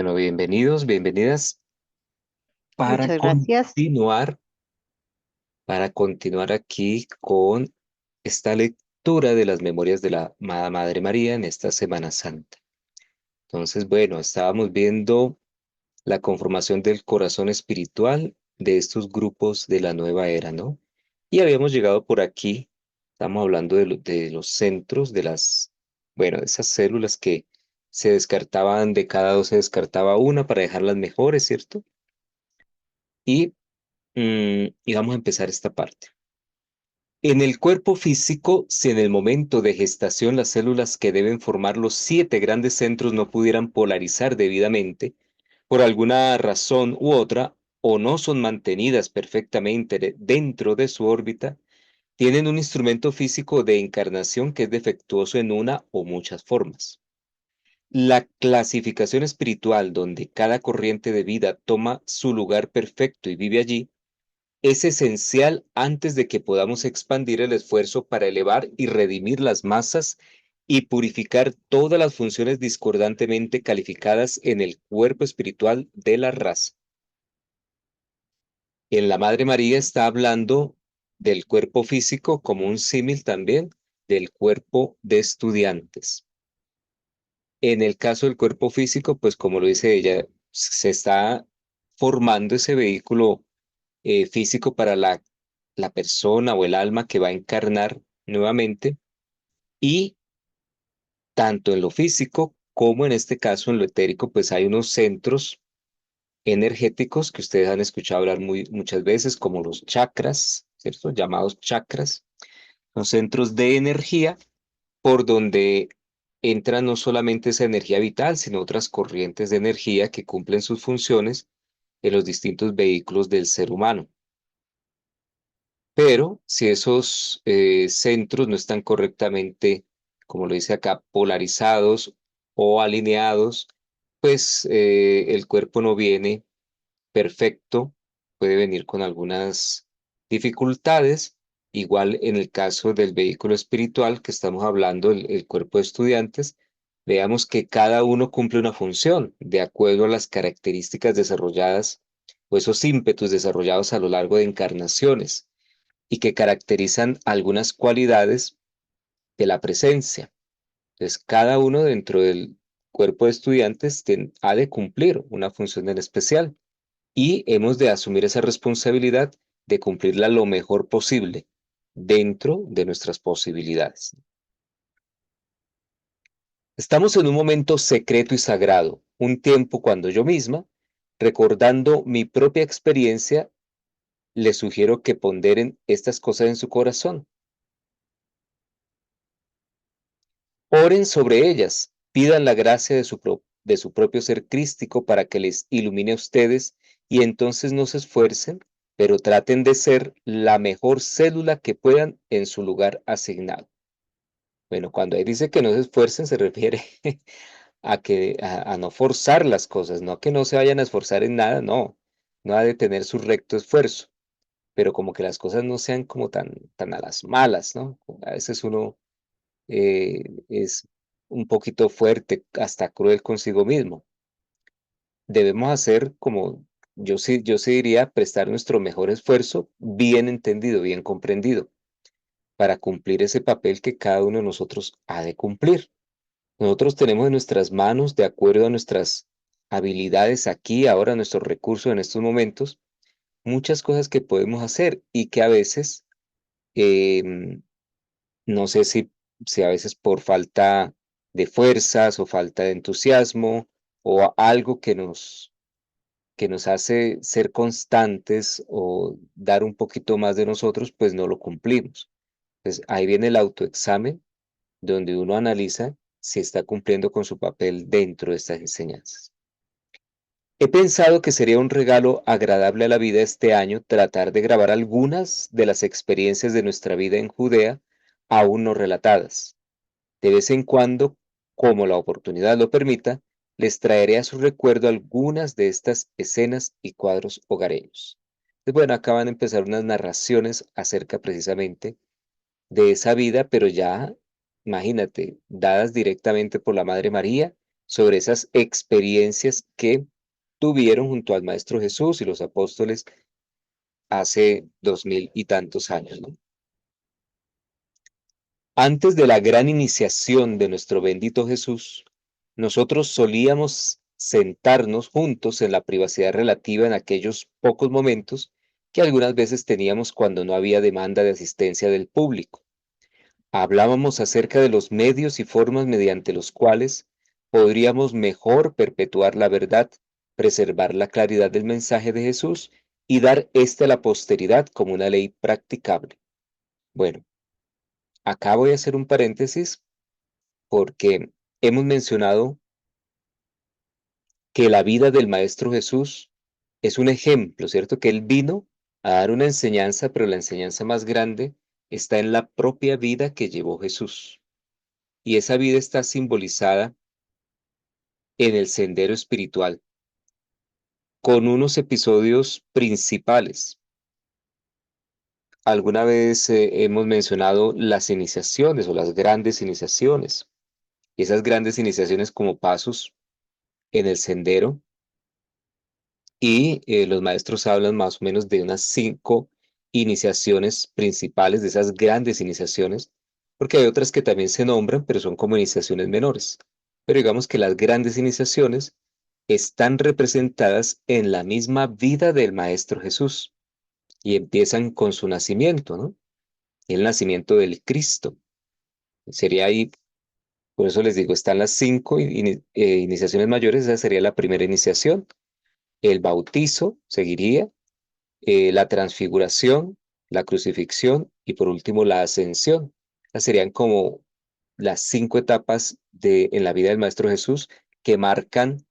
Bueno, bienvenidos, bienvenidas para Muchas gracias. continuar aquí con esta lectura de las memorias de la amada Madre María en esta Semana Santa. Entonces, bueno, estábamos viendo la conformación del corazón espiritual de estos grupos de la nueva era, ¿no? Y habíamos llegado por aquí, estamos hablando de los centros, bueno, de esas células que se descartaban, de cada dos se descartaba una para dejarlas mejores, ¿cierto? Y y vamos a empezar esta parte. En el cuerpo físico, si en el momento de gestación las células que deben formar los 7 grandes centros no pudieran polarizar debidamente, por alguna razón u otra, o no son mantenidas perfectamente dentro de su órbita, tienen un instrumento físico de encarnación que es defectuoso en una o muchas formas. La clasificación espiritual, donde cada corriente de vida toma su lugar perfecto y vive allí, es esencial antes de que podamos expandir el esfuerzo para elevar y redimir las masas y purificar todas las funciones discordantemente calificadas en el cuerpo espiritual de la raza. En la Madre María está hablando del cuerpo físico como un símil también del cuerpo de estudiantes. En el caso del cuerpo físico, pues como lo dice ella, se está formando ese vehículo físico para la persona o el alma que va a encarnar nuevamente y tanto en lo físico como en este caso en lo etérico, pues hay unos centros energéticos que ustedes han escuchado hablar muchas veces, como los chakras, ¿cierto? Llamados chakras, son centros de energía por donde entra no solamente esa energía vital, sino otras corrientes de energía que cumplen sus funciones en los distintos vehículos del ser humano. Pero si esos centros no están correctamente, como lo dice acá, polarizados o alineados, pues el cuerpo no viene perfecto, puede venir con algunas dificultades. Igual en el caso del vehículo espiritual que estamos hablando, el cuerpo de estudiantes, veamos que cada uno cumple una función de acuerdo a las características desarrolladas o esos ímpetus desarrollados a lo largo de encarnaciones y que caracterizan algunas cualidades de la presencia. Entonces, cada uno dentro del cuerpo de estudiantes ha de cumplir una función en especial y hemos de asumir esa responsabilidad de cumplirla lo mejor posible dentro de nuestras posibilidades. Estamos en un momento secreto y sagrado, un tiempo cuando yo misma, recordando mi propia experiencia, les sugiero que ponderen estas cosas en su corazón. Oren sobre ellas, pidan la gracia de su propio ser crístico para que les ilumine a ustedes y entonces no se esfuercen, pero traten de ser la mejor célula que puedan en su lugar asignado. Bueno, cuando ahí dice que no se esfuercen, se refiere a no forzar las cosas, no a que no se vayan a esforzar en nada, no, no ha de tener su recto esfuerzo, pero como que las cosas no sean como tan a las malas, ¿no? A veces uno es un poquito fuerte, hasta cruel consigo mismo. Debemos hacer como, yo sí diría, prestar nuestro mejor esfuerzo, bien entendido, bien comprendido, para cumplir ese papel que cada uno de nosotros ha de cumplir. Nosotros tenemos en nuestras manos, de acuerdo a nuestras habilidades aquí, ahora, nuestros recursos en estos momentos, muchas cosas que podemos hacer y que a veces em, no sé si a veces por falta de fuerzas o falta de entusiasmo o algo que nos hace ser constantes o dar un poquito más de nosotros, pues no lo cumplimos. Entonces, ahí viene el autoexamen donde uno analiza si está cumpliendo con su papel dentro de estas enseñanzas. He pensado que sería un regalo agradable a la vida este año tratar de grabar algunas de las experiencias de nuestra vida en Judea aún no relatadas. De vez en cuando, como la oportunidad lo permita, les traeré a su recuerdo algunas de estas escenas y cuadros hogareños. Pues bueno, acaban de empezar unas narraciones acerca precisamente de esa vida, pero ya, imagínate, dadas directamente por la Madre María sobre esas experiencias que tuvieron junto al Maestro Jesús y los apóstoles hace 2000 y tantos años, ¿no? Antes de la gran iniciación de nuestro bendito Jesús, nosotros solíamos sentarnos juntos en la privacidad relativa en aquellos pocos momentos que algunas veces teníamos cuando no había demanda de asistencia del público. Hablábamos acerca de los medios y formas mediante los cuales podríamos mejor perpetuar la verdad, preservar la claridad del mensaje de Jesús y dar éste a la posteridad como una ley practicable. Bueno, acá voy a hacer un paréntesis porque hemos mencionado que la vida del Maestro Jesús es un ejemplo, ¿cierto? Que Él vino a dar una enseñanza, pero la enseñanza más grande está en la propia vida que llevó Jesús. Y esa vida está simbolizada en el sendero espiritual, con unos episodios principales. Alguna vez hemos mencionado las iniciaciones o las grandes iniciaciones, y esas grandes iniciaciones como pasos en el sendero, y los maestros hablan más o menos de unas 5 iniciaciones principales, de esas grandes iniciaciones, porque hay otras que también se nombran, pero son como iniciaciones menores. Pero digamos que las grandes iniciaciones están representadas en la misma vida del Maestro Jesús y empiezan con su nacimiento, ¿no? El nacimiento del Cristo. Sería ahí, por eso les digo, están las 5 iniciaciones mayores, esa sería la primera iniciación. El bautizo seguiría, la transfiguración, la crucifixión y por último la ascensión. Esas serían como las 5 etapas en la vida del Maestro Jesús que marcan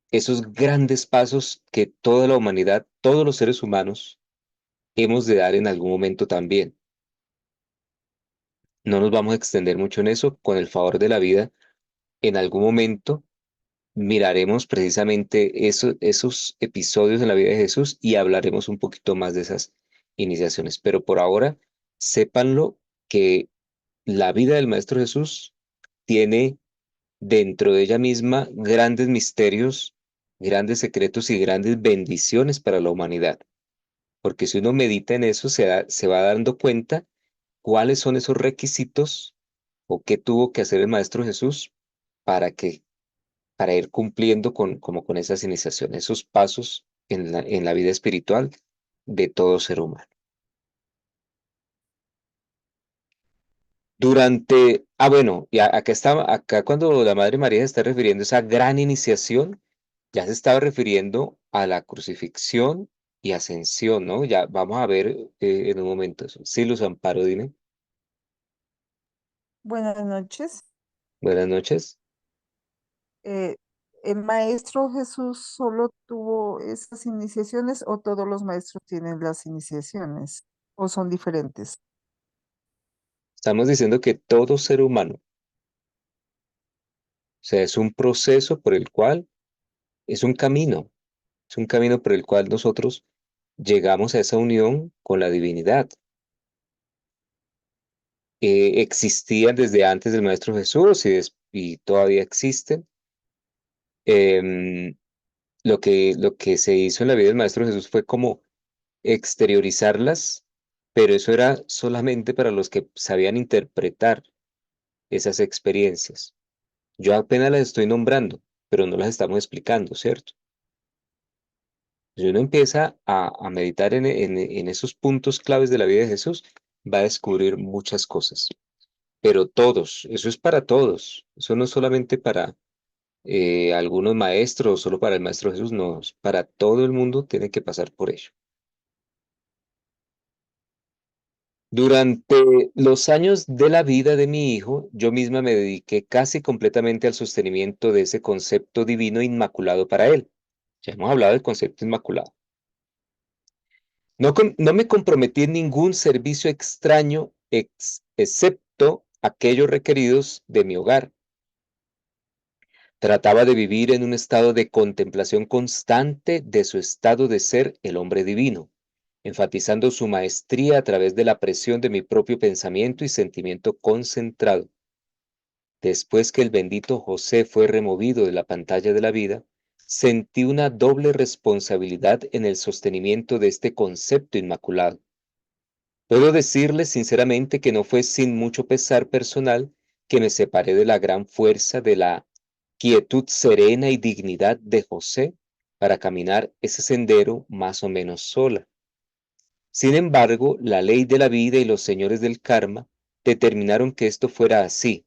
esos grandes pasos que toda la humanidad, todos los seres humanos, hemos de dar en algún momento también. No nos vamos a extender mucho en eso, con el favor de la vida. En algún momento miraremos precisamente esos episodios en la vida de Jesús y hablaremos un poquito más de esas iniciaciones. Pero por ahora, sépanlo que la vida del Maestro Jesús tiene dentro de ella misma grandes misterios, grandes secretos y grandes bendiciones para la humanidad. Porque si uno medita en eso, se va dando cuenta cuáles son esos requisitos o qué tuvo que hacer el Maestro Jesús para que, para ir cumpliendo como con esas iniciaciones, esos pasos en la vida espiritual de todo ser humano. Bueno, y acá cuando la Madre María se está refiriendo a esa gran iniciación, ya se estaba refiriendo a la crucifixión y ascensión, ¿no? Ya vamos a ver en un momento eso. Sí, Luz Amparo, dime. Buenas noches. Buenas noches. Eh, ¿El maestro Jesús solo tuvo esas iniciaciones o todos los maestros tienen las iniciaciones o son diferentes? Estamos diciendo que todo ser humano, o sea, es un proceso por el cual, es un camino por el cual nosotros llegamos a esa unión con la divinidad. Existían desde antes del Maestro Jesús y todavía existen. Em, lo que se hizo en la vida del Maestro Jesús fue como exteriorizarlas, pero eso era solamente para los que sabían interpretar esas experiencias. Yo apenas las estoy nombrando, pero no las estamos explicando, ¿cierto? Si uno empieza a meditar en esos puntos claves de la vida de Jesús, va a descubrir muchas cosas. Pero todos, eso es para todos. Eso no es solamente para algunos maestros, solo para el Maestro Jesús, no, es para todo el mundo tiene que pasar por ello. Durante los años de la vida de mi hijo, yo misma me dediqué casi completamente al sostenimiento de ese concepto divino inmaculado para él. Ya hemos hablado del concepto inmaculado. No me comprometí en ningún servicio extraño, excepto aquellos requeridos de mi hogar. Trataba de vivir en un estado de contemplación constante de su estado de ser el hombre divino, enfatizando su maestría a través de la presión de mi propio pensamiento y sentimiento concentrado. después que el bendito José fue removido de la pantalla de la vida, sentí una doble responsabilidad en el sostenimiento de este concepto inmaculado. Puedo decirles sinceramente que no fue sin mucho pesar personal que me separé de la gran fuerza de la quietud serena y dignidad de José para caminar ese sendero más o menos sola. Sin embargo, la ley de la vida y los señores del karma determinaron que esto fuera así,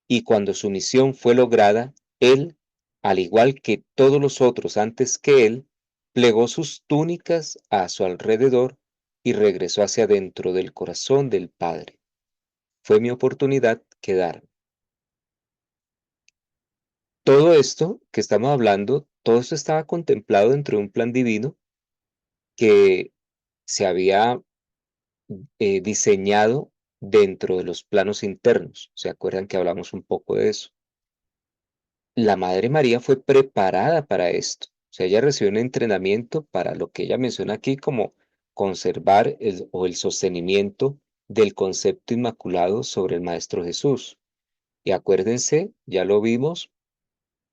y cuando su misión fue lograda, él, al igual que todos los otros antes que él, plegó sus túnicas a su alrededor y regresó hacia dentro del corazón del Padre. Fue mi oportunidad quedarme. Todo esto que estamos hablando, todo esto estaba contemplado dentro de un plan divino que se había diseñado dentro de los planos internos. ¿Se acuerdan que hablamos un poco de eso? La Madre María fue preparada para esto. O sea, ella recibió un entrenamiento para lo que ella menciona aquí como conservar el sostenimiento del concepto inmaculado sobre el Maestro Jesús. Y acuérdense, ya lo vimos,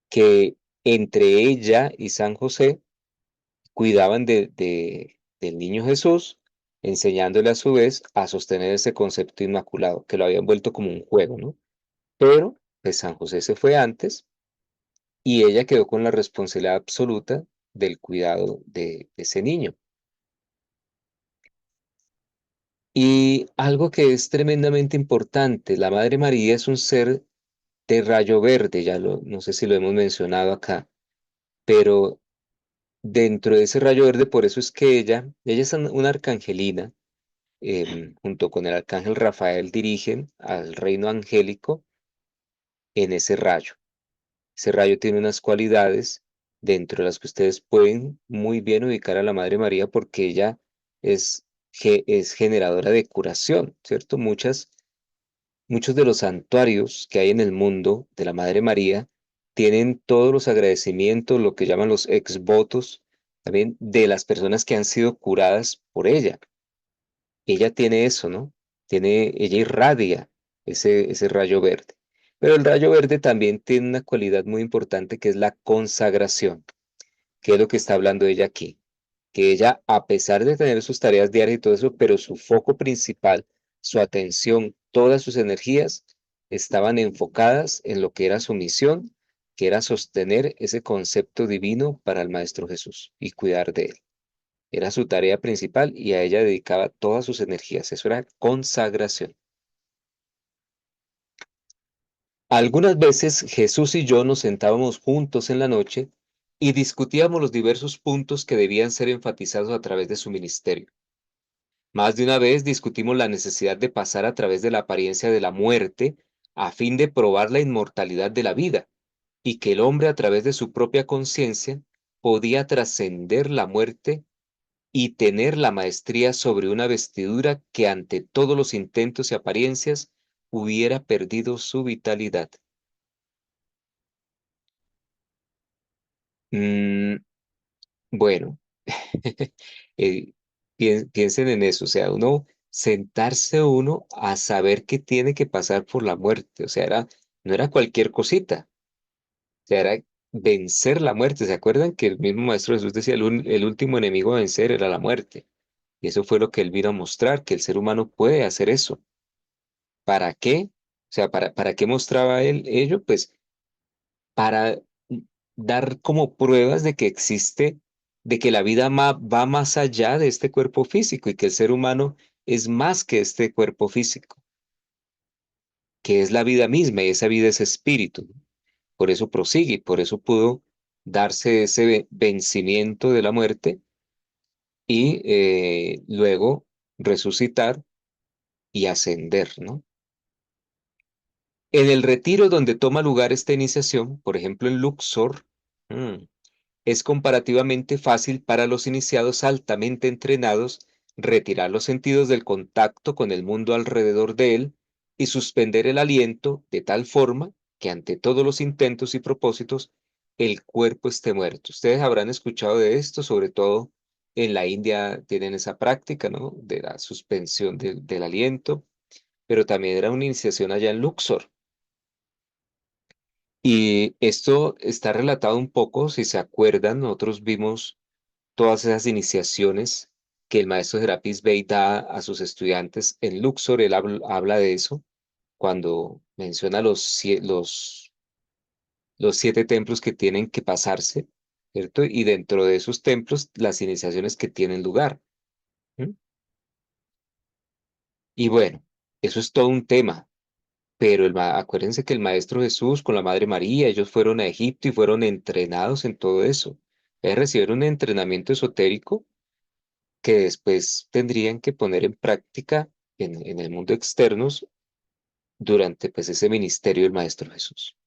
que entre ella y San José cuidaban del niño Jesús, enseñándole a su vez a sostener ese concepto inmaculado, que lo habían vuelto como un juego, ¿no? Pero, pues San José se fue antes y ella quedó con la responsabilidad absoluta del cuidado de ese niño. Y algo que es tremendamente importante, la Madre María es un ser de rayo verde, no sé si lo hemos mencionado acá, pero dentro de ese rayo verde, por eso es que ella es una arcangelina, junto con el arcángel Rafael dirigen al reino angélico en ese rayo. Ese rayo tiene unas cualidades dentro de las que ustedes pueden muy bien ubicar a la Madre María porque ella es generadora de curación, ¿cierto? Muchos de los santuarios que hay en el mundo de la Madre María tienen todos los agradecimientos, lo que llaman los exvotos, también de las personas que han sido curadas por ella. Ella tiene eso, ¿no? Ella irradia ese rayo verde. Pero el rayo verde también tiene una cualidad muy importante que es la consagración, que es lo que está hablando ella aquí. Que ella, a pesar de tener sus tareas diarias y todo eso, pero su foco principal, su atención, todas sus energías estaban enfocadas en lo que era su misión, que era sostener ese concepto divino para el Maestro Jesús y cuidar de él. Era su tarea principal y a ella dedicaba todas sus energías. Eso era consagración. Algunas veces Jesús y yo nos sentábamos juntos en la noche y discutíamos los diversos puntos que debían ser enfatizados a través de su ministerio. Más de una vez discutimos la necesidad de pasar a través de la apariencia de la muerte a fin de probar la inmortalidad de la vida y que el hombre a través de su propia conciencia podía trascender la muerte y tener la maestría sobre una vestidura que ante todos los intentos y apariencias hubiera perdido su vitalidad. Mm, bueno, eh, piensen en eso, o sea, sentarse uno a saber que tiene que pasar por la muerte, o sea, no era cualquier cosita, o sea, era vencer la muerte. ¿Se acuerdan que el mismo Maestro Jesús decía, el último enemigo a vencer era la muerte? Y eso fue lo que él vino a mostrar, que el ser humano puede hacer eso. ¿Para qué? O sea, ¿para qué mostraba él ello? Pues para dar como pruebas de que existe, de que la vida va más allá de este cuerpo físico y que el ser humano es más que este cuerpo físico, que es la vida misma y esa vida es espíritu. Por eso prosigue y por eso pudo darse ese vencimiento de la muerte y luego resucitar y ascender, ¿no? En el retiro donde toma lugar esta iniciación, por ejemplo en Luxor, es comparativamente fácil para los iniciados altamente entrenados retirar los sentidos del contacto con el mundo alrededor de él y suspender el aliento de tal forma que ante todos los intentos y propósitos el cuerpo esté muerto. Ustedes habrán escuchado de esto, sobre todo en la India tienen esa práctica, ¿no? De la suspensión del aliento, pero también era una iniciación allá en Luxor. Y esto está relatado un poco, si se acuerdan, nosotros vimos todas esas iniciaciones que el maestro Serapis Bey da a sus estudiantes en Luxor. Él habla de eso cuando menciona los 7 templos que tienen que pasarse, ¿cierto? Y dentro de esos templos, las iniciaciones que tienen lugar. ¿M? Y bueno, eso es todo un tema. Pero acuérdense que el Maestro Jesús con la Madre María, ellos fueron a Egipto y fueron entrenados en todo eso. Ellos recibieron un entrenamiento esotérico que después tendrían que poner en práctica en el mundo externos durante pues ese ministerio del Maestro Jesús.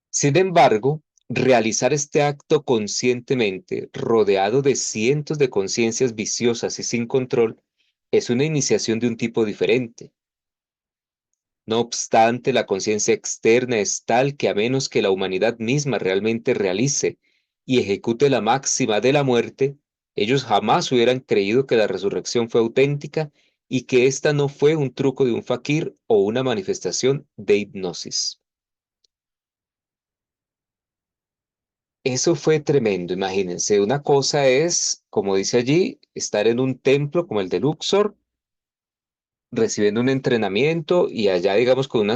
Sin embargo, realizar este acto conscientemente, rodeado de cientos de conciencias viciosas y sin control, es una iniciación de un tipo diferente. No obstante, la conciencia externa es tal que a menos que la humanidad misma realmente realice y ejecute la máxima de la muerte, ellos jamás hubieran creído que la resurrección fue auténtica y que ésta no fue un truco de un fakir o una manifestación de hipnosis. Eso fue tremendo, imagínense. Una cosa es, como dice allí, estar en un templo como el de Luxor, recibiendo un entrenamiento y allá, digamos, con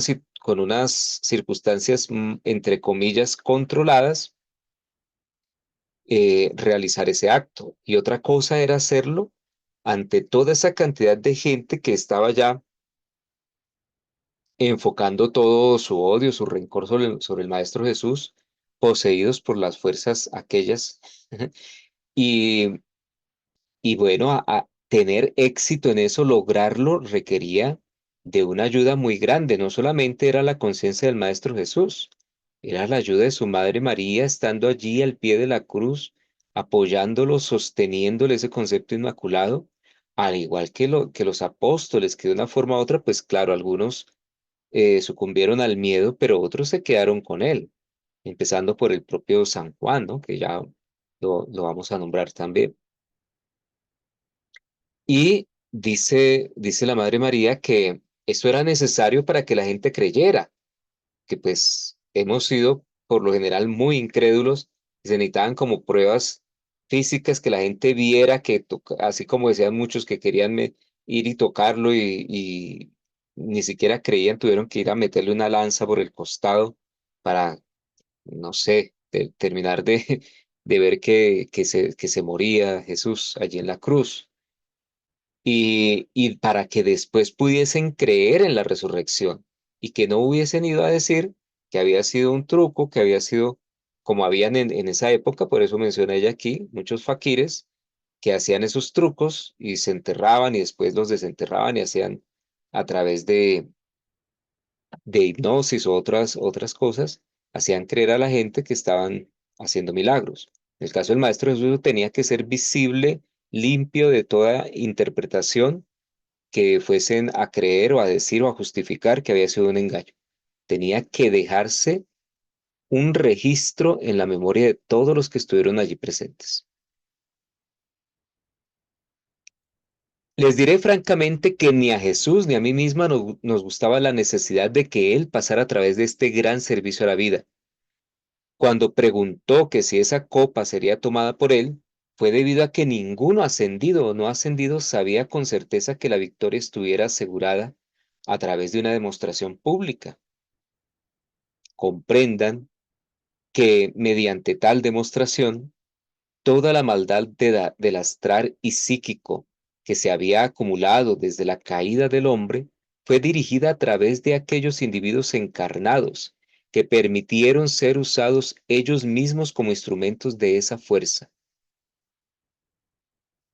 unas circunstancias, entre comillas, controladas, realizar ese acto. Y otra cosa era hacerlo ante toda esa cantidad de gente que estaba ya enfocando todo su odio, su rencor sobre el Maestro Jesús, poseídos por las fuerzas aquellas. Y Y bueno, a tener éxito en eso, lograrlo requería de una ayuda muy grande. No solamente era la conciencia del Maestro Jesús, era la ayuda de su Madre María estando allí al pie de la cruz, apoyándolo, sosteniéndole ese concepto inmaculado, al igual que los apóstoles, que de una forma u otra, pues claro, algunos sucumbieron al miedo, pero otros se quedaron con él, empezando por el propio San Juan, ¿no? Que ya lo vamos a nombrar también. Y dice la Madre María que eso era necesario para que la gente creyera, que pues hemos sido por lo general muy incrédulos y se necesitaban como pruebas físicas que la gente viera que, así como decían muchos que querían ir y tocarlo y ni siquiera creían, tuvieron que ir a meterle una lanza por el costado para, no sé, terminar de ver que se moría Jesús allí en la cruz y para que después pudiesen creer en la resurrección y que no hubiesen ido a decir que había sido un truco, que había sido como habían en esa época, por eso menciona ella aquí, muchos faquires que hacían esos trucos y se enterraban y después los desenterraban y hacían a través de hipnosis o otras cosas, hacían creer a la gente que estaban haciendo milagros. En el caso del Maestro Jesús tenía que ser visible, limpio de toda interpretación que fuesen a creer o a decir o a justificar que había sido un engaño. Tenía que dejarse un registro en la memoria de todos los que estuvieron allí presentes. Les diré francamente que ni a Jesús ni a mí misma nos gustaba la necesidad de que Él pasara a través de este gran servicio a la vida. Cuando preguntó que si esa copa sería tomada por Él, fue debido a que ninguno ascendido o no ascendido sabía con certeza que la victoria estuviera asegurada a través de una demostración pública. Comprendan que mediante tal demostración, toda la maldad del astral y psíquico que se había acumulado desde la caída del hombre fue dirigida a través de aquellos individuos encarnados que permitieron ser usados ellos mismos como instrumentos de esa fuerza.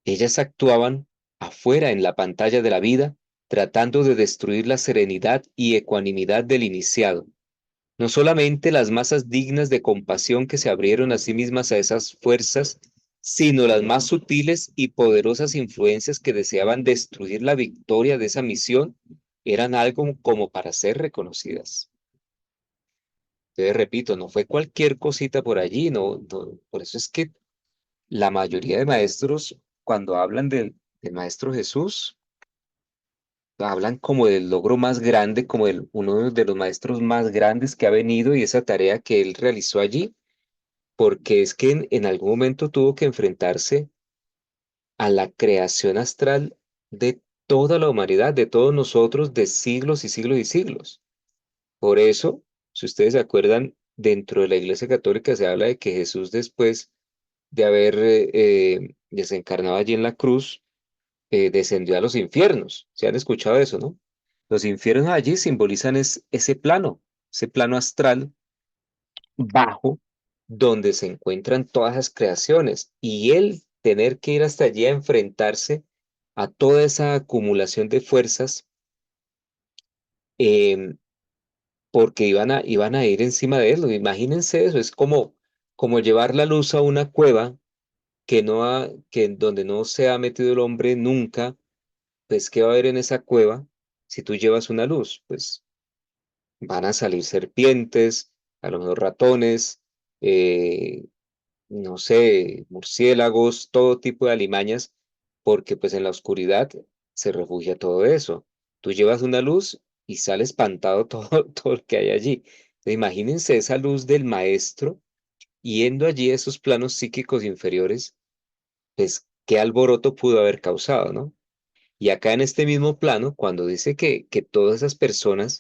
Ellas actuaban afuera en la pantalla de la vida, tratando de destruir la serenidad y ecuanimidad del iniciado. No solamente las masas dignas de compasión que se abrieron a sí mismas a esas fuerzas, sino las más sutiles y poderosas influencias que deseaban destruir la victoria de esa misión, eran algo como para ser reconocidas. Entonces, repito, no fue cualquier cosita por allí, por eso es que la mayoría de maestros, cuando hablan del Maestro Jesús, hablan como del logro más grande, como uno de los maestros más grandes que ha venido y esa tarea que él realizó allí, porque es que en algún momento tuvo que enfrentarse a la creación astral de toda la humanidad, de todos nosotros, de siglos y siglos y siglos. Por eso, si ustedes se acuerdan, dentro de la Iglesia Católica se habla de que Jesús, después de haber desencarnado allí en la cruz, descendió a los infiernos. ¿Se han escuchado eso, no? Los infiernos allí simbolizan ese plano astral bajo, donde se encuentran todas las creaciones. Y él tener que ir hasta allí a enfrentarse a toda esa acumulación de fuerzas, em, porque iban a ir encima de él. Imagínense eso, es como llevar la luz a una cueva que donde no se ha metido el hombre nunca. Pues, ¿qué va a haber en esa cueva si tú llevas una luz? Pues van a salir serpientes, a lo mejor ratones, eh, no sé, murciélagos, todo tipo de alimañas, porque pues en la oscuridad se refugia todo eso. Tú llevas una luz y sale espantado todo lo que hay allí. Entonces, imagínense esa luz del maestro yendo allí a esos planos psíquicos inferiores, pues qué alboroto pudo haber causado, ¿no? Y acá en este mismo plano, cuando dice que todas esas personas,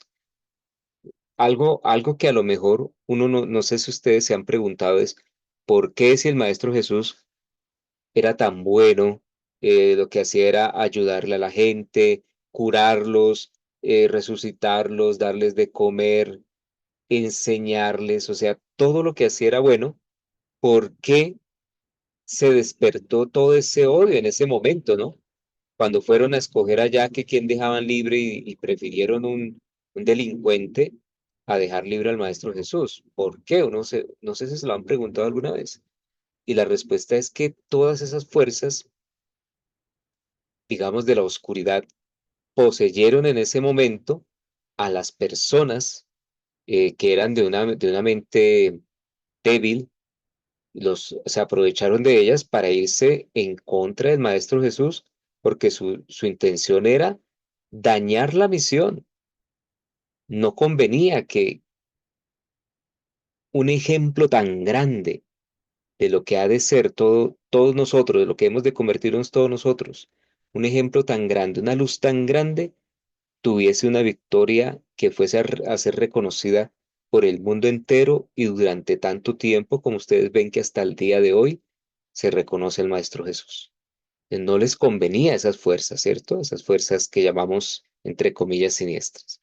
algo que a lo mejor uno no sé si ustedes se han preguntado es, ¿por qué si el Maestro Jesús era tan bueno, lo que hacía era ayudarle a la gente, curarlos, resucitarlos, darles de comer, enseñarles, o sea, todo lo que hacía era bueno? ¿Por qué se despertó todo ese odio en ese momento, ¿no? Cuando fueron a escoger allá que quién dejaban libre y prefirieron un delincuente a dejar libre al Maestro Jesús. ¿Por qué? No sé si se lo han preguntado alguna vez. Y la respuesta es que todas esas fuerzas, digamos, de la oscuridad, poseyeron en ese momento a las personas que eran de una mente débil, se aprovecharon de ellas para irse en contra del Maestro Jesús, porque su intención era dañar la misión. No convenía que un ejemplo tan grande de lo que ha de ser todos nosotros, de lo que hemos de convertirnos todos nosotros, un ejemplo tan grande, una luz tan grande, tuviese una victoria que fuese a ser reconocida por el mundo entero y durante tanto tiempo como ustedes ven que hasta el día de hoy se reconoce el Maestro Jesús. No les convenía esas fuerzas, ¿cierto? Esas fuerzas que llamamos, entre comillas, siniestras.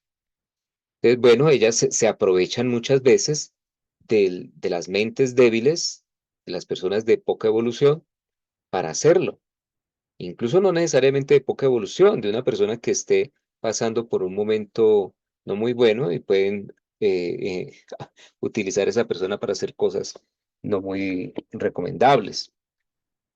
Entonces, bueno, ellas se aprovechan muchas veces de las mentes débiles, de las personas de poca evolución, para hacerlo. Incluso no necesariamente de poca evolución, de una persona que esté pasando por un momento no muy bueno y pueden utilizar esa persona para hacer cosas no muy recomendables.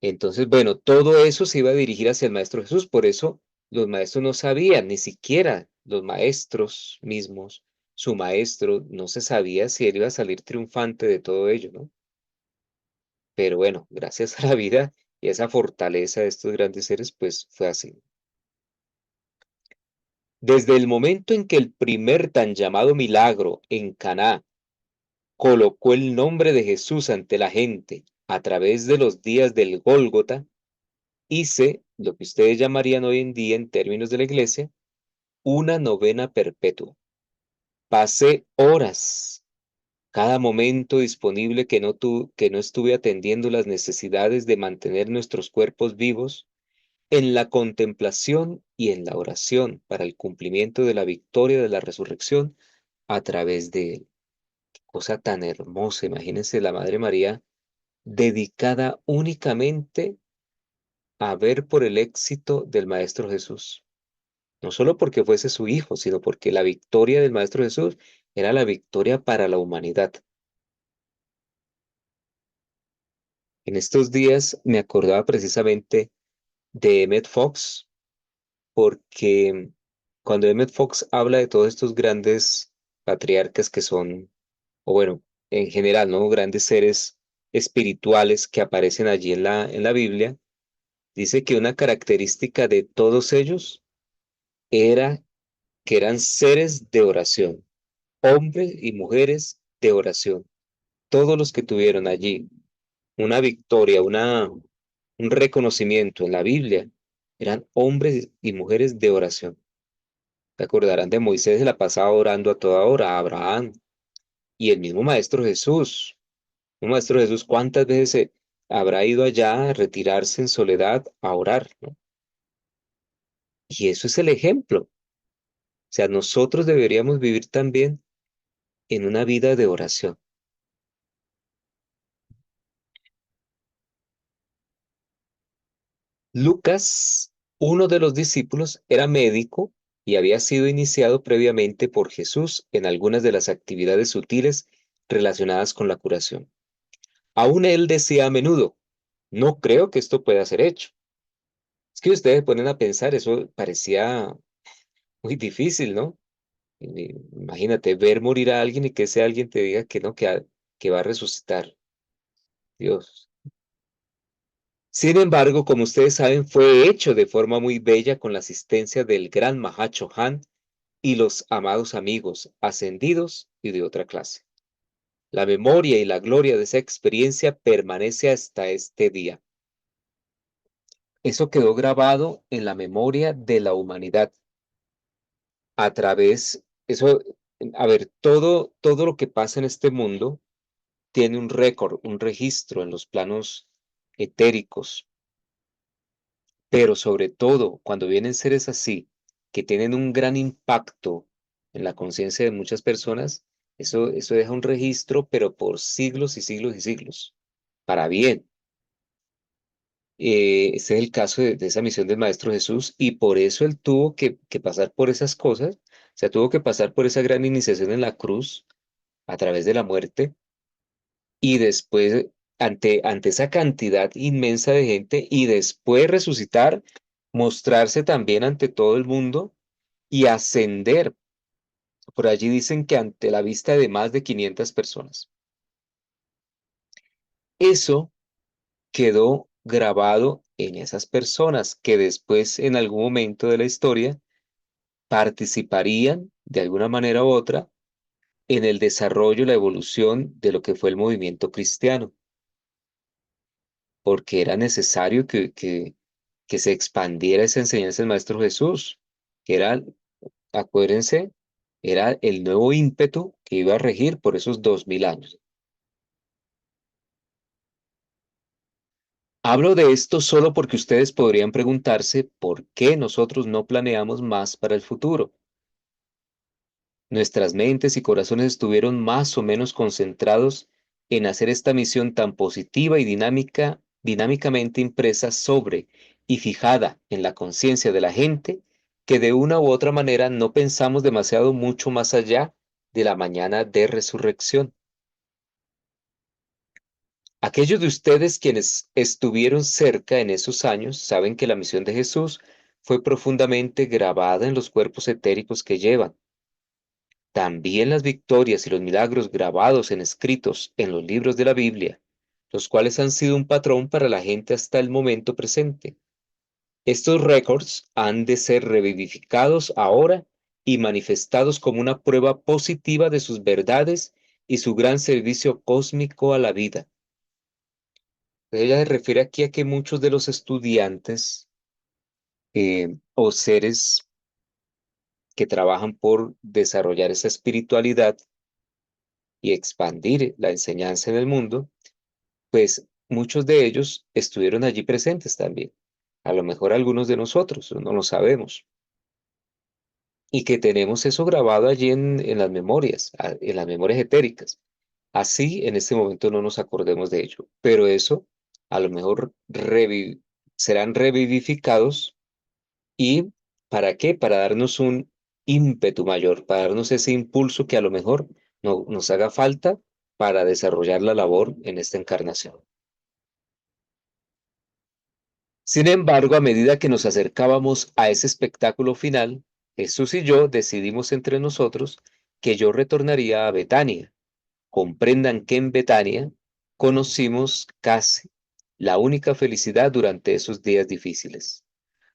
Entonces, bueno, todo eso se iba a dirigir hacia el Maestro Jesús, por eso los maestros no sabían, ni siquiera los maestros mismos, su maestro, no se sabía si él iba a salir triunfante de todo ello, ¿no? Pero bueno, gracias a la vida y a esa fortaleza de estos grandes seres, pues fue así. Desde el momento en que el primer tan llamado milagro en Caná colocó el nombre de Jesús ante la gente a través de los días del Gólgota, hice lo que ustedes llamarían hoy en día en términos de la iglesia, una novena perpetua. Pasé horas, cada momento disponible que no estuve atendiendo las necesidades de mantener nuestros cuerpos vivos, en la contemplación y en la oración para el cumplimiento de la victoria de la resurrección a través de él. Qué cosa tan hermosa, imagínense la Madre María dedicada únicamente a ver por el éxito del Maestro Jesús. No solo porque fuese su hijo, sino porque la victoria del Maestro Jesús era la victoria para la humanidad. En estos días me acordaba precisamente de Emmett Fox, porque cuando Emmett Fox habla de todos estos grandes patriarcas que son, o bueno, en general, ¿no? Grandes seres espirituales que aparecen allí en la Biblia, dice que una característica de todos ellos era que eran seres de oración, hombres y mujeres de oración. Todos los que tuvieron allí una victoria, un reconocimiento en la Biblia, eran hombres y mujeres de oración. Se acordarán de Moisés, se la pasaba orando a toda hora, a Abraham y el mismo Maestro Jesús. El Maestro Jesús, ¿cuántas veces habrá ido allá a retirarse en soledad a orar, ¿no? Y eso es el ejemplo. O sea, nosotros deberíamos vivir también en una vida de oración. Lucas, uno de los discípulos, era médico y había sido iniciado previamente por Jesús en algunas de las actividades sutiles relacionadas con la curación. Aún él decía a menudo, no creo que esto pueda ser hecho. Es que ustedes ponen a pensar, eso parecía muy difícil, ¿no? Imagínate ver morir a alguien y que ese alguien te diga que no, que va a resucitar. Dios. Sin embargo, como ustedes saben, fue hecho de forma muy bella con la asistencia del gran Mahacho Han y los amados amigos ascendidos y de otra clase. La memoria y la gloria de esa experiencia permanece hasta este día. Eso quedó grabado en la memoria de la humanidad a través, eso, a ver, todo lo que pasa en este mundo tiene un récord, un registro en los planos etéricos, pero sobre todo cuando vienen seres así, que tienen un gran impacto en la conciencia de muchas personas, eso deja un registro, pero por siglos y siglos y siglos, para bien. Este es el caso de esa misión del Maestro Jesús y por eso él tuvo que pasar por esas cosas, o sea, tuvo que pasar por esa gran iniciación en la cruz a través de la muerte y después ante esa cantidad inmensa de gente y después resucitar, mostrarse también ante todo el mundo y ascender. Por allí dicen que ante la vista de más de 500 personas. Eso quedó grabado en esas personas que después en algún momento de la historia participarían de alguna manera u otra en el desarrollo, la evolución de lo que fue el movimiento cristiano, porque era necesario que se expandiera esa enseñanza del Maestro Jesús, que era, acuérdense, era el nuevo ímpetu que iba a regir por esos 2000 años. Hablo de esto solo porque ustedes podrían preguntarse por qué nosotros no planeamos más para el futuro. Nuestras mentes y corazones estuvieron más o menos concentrados en hacer esta misión tan positiva y dinámicamente impresa sobre y fijada en la conciencia de la gente, que de una u otra manera no pensamos demasiado mucho más allá de la mañana de resurrección. Aquellos de ustedes quienes estuvieron cerca en esos años saben que la misión de Jesús fue profundamente grabada en los cuerpos etéricos que llevan. También las victorias y los milagros grabados en escritos en los libros de la Biblia, los cuales han sido un patrón para la gente hasta el momento presente. Estos récords han de ser revivificados ahora y manifestados como una prueba positiva de sus verdades y su gran servicio cósmico a la vida. Ella se refiere aquí a que muchos de los estudiantes o seres que trabajan por desarrollar esa espiritualidad y expandir la enseñanza en el mundo, pues muchos de ellos estuvieron allí presentes también. A lo mejor algunos de nosotros, no lo sabemos. Y que tenemos eso grabado allí en las memorias, en las memorias etéricas. Así en este momento no nos acordemos de ello, pero eso a lo mejor serán revivificados. ¿Y para qué? Para darnos un ímpetu mayor, para darnos ese impulso que a lo mejor no, nos haga falta para desarrollar la labor en esta encarnación. Sin embargo, a medida que nos acercábamos a ese espectáculo final, Jesús y yo decidimos entre nosotros que yo retornaría a Betania. Comprendan que en Betania conocimos casi la única felicidad durante esos días difíciles.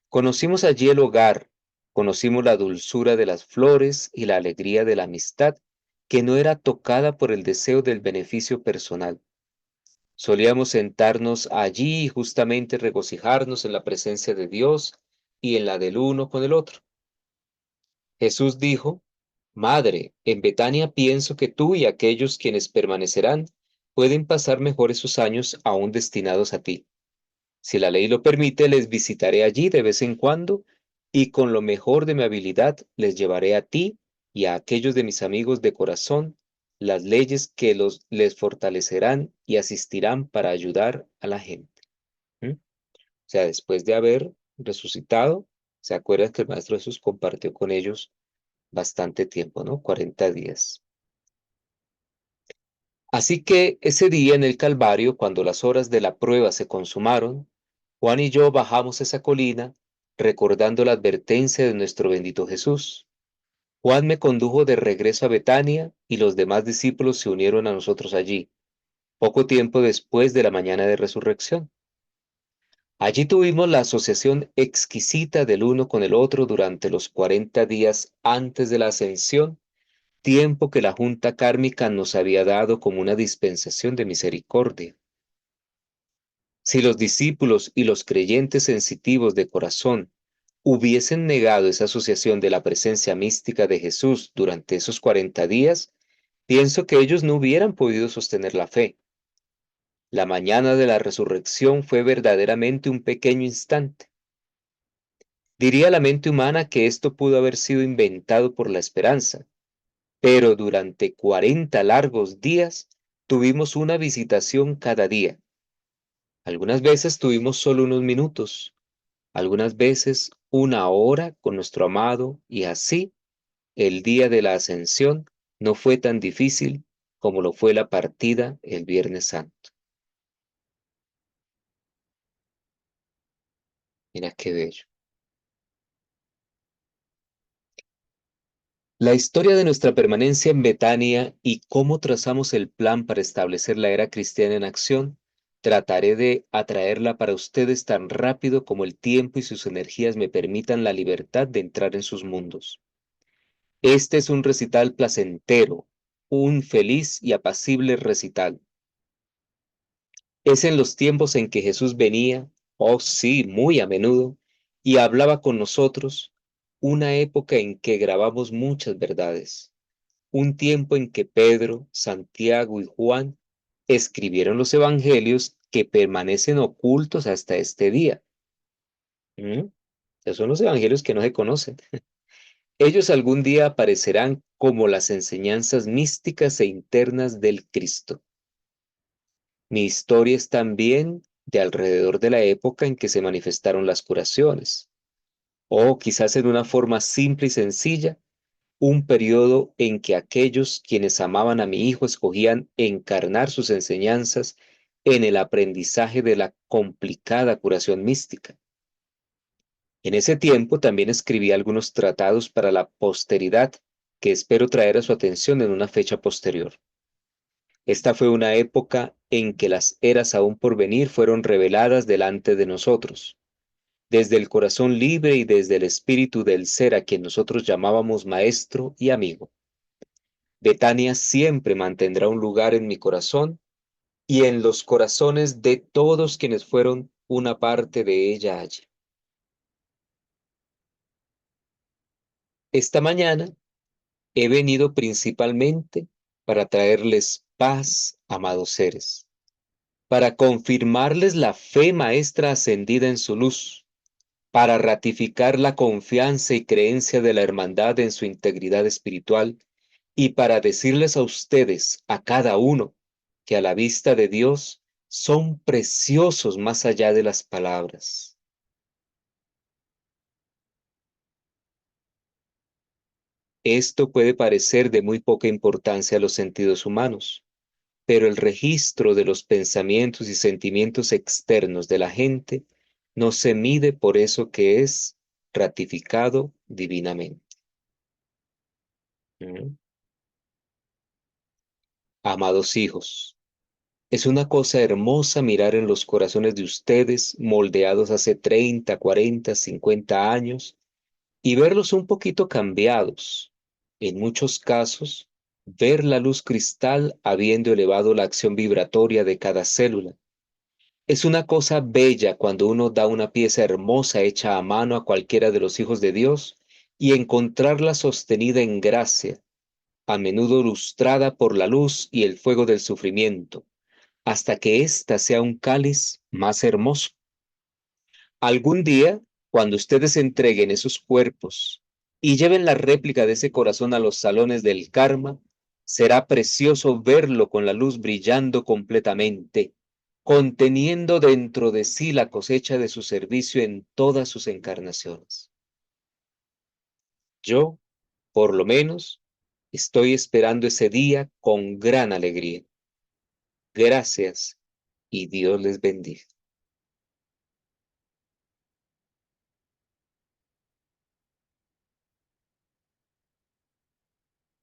Conocimos allí el hogar, Conocimos la dulzura de las flores y la alegría de la amistad, que no era tocada por el deseo del beneficio personal. Solíamos sentarnos allí y justamente regocijarnos en la presencia de Dios y en la del uno con el otro. Jesús dijo: Madre, en Betania pienso que tú y aquellos quienes permanecerán pueden pasar mejor esos años aún destinados a ti. Si la ley lo permite, les visitaré allí de vez en cuando y con lo mejor de mi habilidad les llevaré a ti y a aquellos de mis amigos de corazón las leyes que les fortalecerán y asistirán para ayudar a la gente. ¿Mm? O sea, después de haber resucitado, ¿se acuerdan que el Maestro Jesús compartió con ellos bastante tiempo, ¿no? 40 días. Así que ese día en el Calvario, cuando las horas de la prueba se consumaron, Juan y yo bajamos esa colina recordando la advertencia de nuestro bendito Jesús. Juan me condujo de regreso a Betania y los demás discípulos se unieron a nosotros allí, poco tiempo después de la mañana de resurrección. Allí tuvimos la asociación exquisita del uno con el otro durante los 40 días antes de la ascensión, tiempo que la Junta Kármica nos había dado como una dispensación de misericordia. Si los discípulos y los creyentes sensitivos de corazón hubiesen negado esa asociación de la presencia mística de Jesús durante esos 40 días, pienso que ellos no hubieran podido sostener la fe. La mañana de la resurrección fue verdaderamente un pequeño instante. Diría la mente humana que esto pudo haber sido inventado por la esperanza, pero durante 40 largos días tuvimos una visitación cada día. Algunas veces tuvimos solo unos minutos, algunas veces una hora con nuestro amado, y así el día de la ascensión no fue tan difícil como lo fue la partida el Viernes Santo. Mira qué bello. La historia de nuestra permanencia en Betania y cómo trazamos el plan para establecer la era cristiana en acción, trataré de atraerla para ustedes tan rápido como el tiempo y sus energías me permitan la libertad de entrar en sus mundos. Este es un recital placentero, un feliz y apacible recital. Es en los tiempos en que Jesús venía, oh sí, muy a menudo, y hablaba con nosotros, una época en que grabamos muchas verdades, un tiempo en que Pedro, Santiago y Juan escribieron los evangelios que permanecen ocultos hasta este día. ¿Mm? Esos son los evangelios que no se conocen. Ellos algún día aparecerán como las enseñanzas místicas e internas del Cristo. Mi historia es también de alrededor de la época en que se manifestaron las curaciones, o quizás en una forma simple y sencilla, un periodo en que aquellos quienes amaban a mi hijo escogían encarnar sus enseñanzas en el aprendizaje de la complicada curación mística. En ese tiempo también escribí algunos tratados para la posteridad que espero traer a su atención en una fecha posterior. Esta fue una época en que las eras aún por venir fueron reveladas delante de nosotros. Desde el corazón libre y desde el espíritu del ser a quien nosotros llamábamos maestro y amigo. Betania siempre mantendrá un lugar en mi corazón y en los corazones de todos quienes fueron una parte de ella allí. Esta mañana he venido principalmente para traerles paz, amados seres, para confirmarles la fe maestra ascendida en su luz, para ratificar la confianza y creencia de la hermandad en su integridad espiritual y para decirles a ustedes, a cada uno, que a la vista de Dios son preciosos más allá de las palabras. Esto puede parecer de muy poca importancia a los sentidos humanos, pero el registro de los pensamientos y sentimientos externos de la gente no se mide por eso que es ratificado divinamente. ¿Mm? Amados hijos, es una cosa hermosa mirar en los corazones de ustedes, moldeados hace 30, 40, 50 años, y verlos un poquito cambiados. En muchos casos, ver la luz cristal habiendo elevado la acción vibratoria de cada célula. Es una cosa bella cuando uno da una pieza hermosa hecha a mano a cualquiera de los hijos de Dios y encontrarla sostenida en gracia, a menudo lustrada por la luz y el fuego del sufrimiento, hasta que ésta sea un cáliz más hermoso. Algún día, cuando ustedes entreguen esos cuerpos y lleven la réplica de ese corazón a los salones del karma, será precioso verlo con la luz brillando completamente, conteniendo dentro de sí la cosecha de su servicio en todas sus encarnaciones. Yo, por lo menos, estoy esperando ese día con gran alegría. Gracias y Dios les bendiga.